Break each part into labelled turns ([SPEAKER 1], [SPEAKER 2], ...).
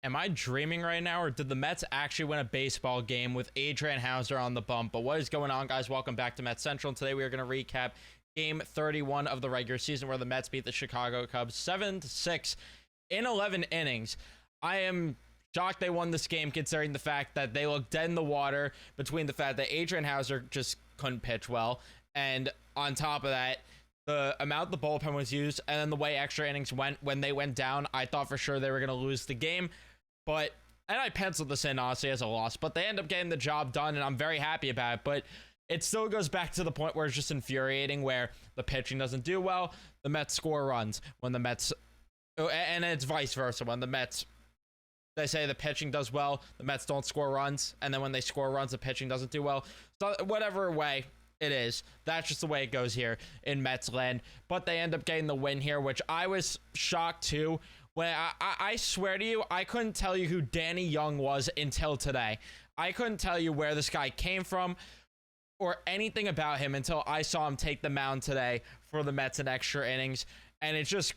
[SPEAKER 1] Am I dreaming right now, or did the Mets actually win a baseball game with Adrian Hauser on the bump? But what is going on, guys? Welcome back to Mets Central. And today we are going to recap Game 31 of the regular season, where the Mets beat the Chicago Cubs 7-6 in 11 innings. I am shocked they won this game, considering the fact that they looked dead in the water between the fact that Adrian Hauser just couldn't pitch well, and on top of that, the amount the bullpen was used, and then the way extra innings went when they went down. I thought for sure they were going to lose the game, and I penciled this in honestly as a loss, but they end up getting the job done, and I'm very happy about it. But it still goes back to the point where it's just infuriating, where the pitching doesn't do well, the Mets score runs. When the Mets, and it's vice versa, when the Mets, they say the pitching does well, the Mets don't score runs, and then when they score runs, the pitching doesn't do well. So whatever way it is, that's just the way it goes here in Mets land. But they end up getting the win here, which I was shocked too. When I swear to you, I couldn't tell you who Danny Young was until today. I couldn't tell you where this guy came from or anything about him until I saw him take the mound today for the Mets in extra innings. And it's just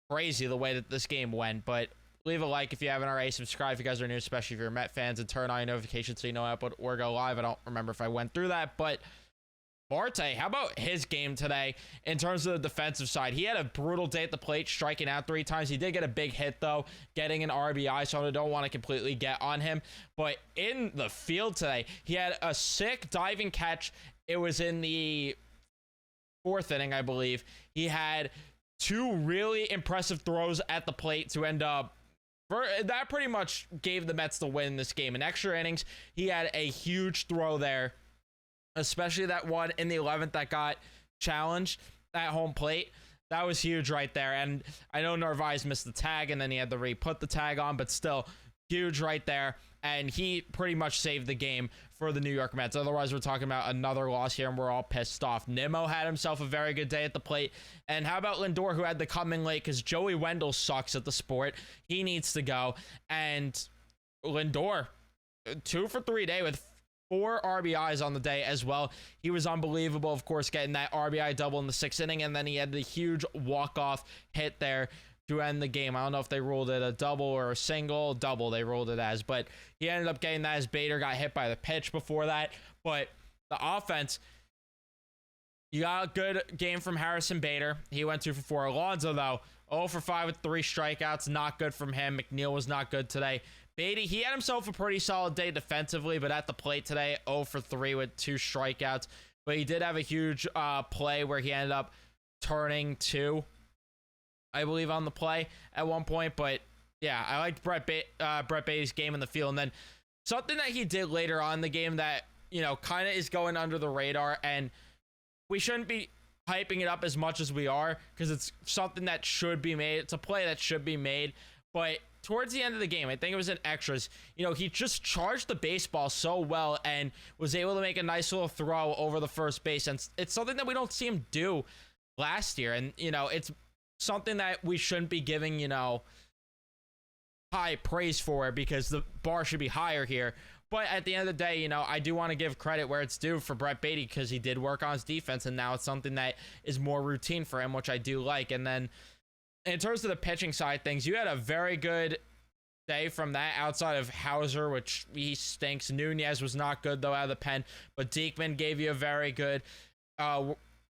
[SPEAKER 1] crazy the way that this game went. But leave a like if you haven't already. Subscribe if you guys are new, especially if you're Met fans, and turn on your notifications so you know I upload or go live. I don't remember if I went through that, but Marte, how about his game today in terms of the defensive side? He had a brutal day at the plate, striking out 3 times. He did get a big hit, though, getting an RBI, so I don't want to completely get on him. But in the field today, he had a sick diving catch. It was in the 4th inning, I believe. He had 2 really impressive throws at the plate to end up. That pretty much gave the Mets the win in this game. In extra innings, he had a huge throw there, especially that one in the 11th that got challenged at home plate. That was huge right there. And I know Narvaez missed the tag, and then he had to re-put the tag on, but still huge right there. And he pretty much saved the game for the New York Mets. Otherwise, we're talking about another loss here, and we're all pissed off. Nimmo had himself a very good day at the plate. And how about Lindor, who had to come in late because Joey Wendell sucks at the sport. He needs to go. And Lindor, 2 for 3 day with 4 RBIs on the day as well. He was unbelievable, of course, getting that RBI double in the 6th inning, and then he had the huge walk-off hit there to end the game. I don't know if they ruled it a double or a single. Double they ruled it as, but he ended up getting that as Bader got hit by the pitch before that. But the offense, you got a good game from Harrison Bader. He went 2 for 4. Alonso, though, 0 for 5 with 3 strikeouts. Not good from him. McNeil was not good today. Beatty, he had himself a pretty solid day defensively, but at the plate today, 0 for 3 with 2 strikeouts. But he did have a huge play where he ended up turning 2, I believe, on the play at one point. But yeah, I liked Brett Beatty's game in the field. And then something that he did later on in the game that, you know, kind of is going under the radar, and we shouldn't be hyping it up as much as we are, because it's something that should be made. It's a play that should be made. But towards the end of the game, I think it was in extras, you know, he just charged the baseball so well and was able to make a nice little throw over the first base. And it's something that we don't see him do last year. And, you know, it's something that we shouldn't be giving, you know, high praise for, because the bar should be higher here. But at the end of the day, you know, I do want to give credit where it's due for Brett Beatty, because he did work on his defense, and now it's something that is more routine for him, which I do like. And then in terms of the pitching side of things, you had a very good day from that, outside of Hauser, which he stinks. Nunez was not good, though, out of the pen. But Diekman gave you a very good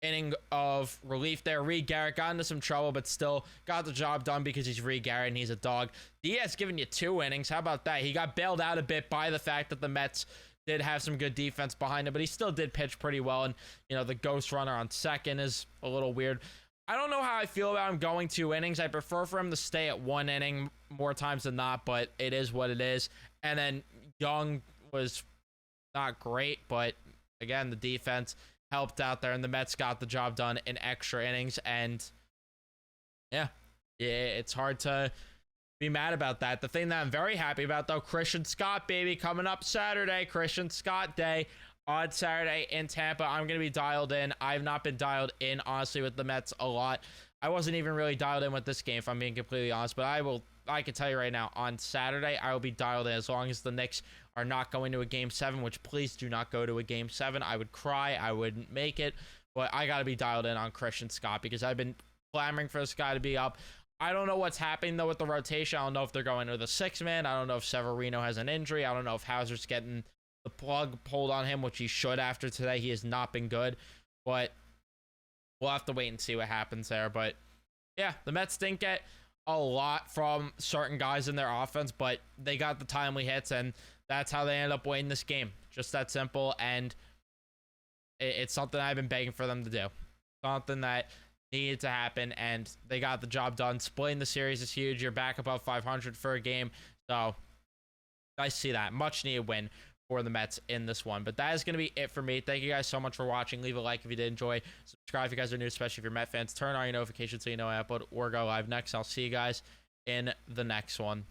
[SPEAKER 1] inning of relief there. Reed Garrett got into some trouble, but still got the job done because he's Reed Garrett and he's a dog. Diaz giving you 2 innings. How about that? He got bailed out a bit by the fact that the Mets did have some good defense behind him, but he still did pitch pretty well. And, you know, the ghost runner on second is a little weird. I don't know how I feel about him going 2 innings. I prefer for him to stay at 1 inning more times than not, but it is what it is. And then Young was not great, but again, the defense helped out there, and the Mets got the job done in extra innings. And yeah, it's hard to be mad about that. The thing that I'm very happy about, though, Christian Scott, baby, coming up Saturday, Christian Scott Day on Saturday in Tampa. I'm going to be dialed in. I've not been dialed in, honestly, with the Mets a lot. I wasn't even really dialed in with this game, if I'm being completely honest, but I can tell you right now, on Saturday, I will be dialed in, as long as the Knicks are not going to a Game 7, which please do not go to a Game 7. I would cry. I wouldn't make it, but I got to be dialed in on Christian Scott, because I've been clamoring for this guy to be up. I don't know what's happening though with the rotation. I don't know if they're going to the 6-man. I don't know if Severino has an injury. I don't know if Hauser's getting the plug pulled on him, which he should after today. He has not been good, but we'll have to wait and see what happens there. But yeah, the Mets didn't get a lot from certain guys in their offense, but they got the timely hits, and that's how they ended up winning this game. Just that simple, and it's something I've been begging for them to do. Something that needed to happen, and they got the job done. Splitting the series is huge. You're back above 500 for a game, so I see that. Much needed win for the Mets in this one. But that is going to be it for me. Thank you guys so much for watching. Leave a like if you did enjoy. Subscribe if you guys are new, especially if you're Met fans. Turn on your notifications so you know I upload or go live next. I'll see you guys in the next one.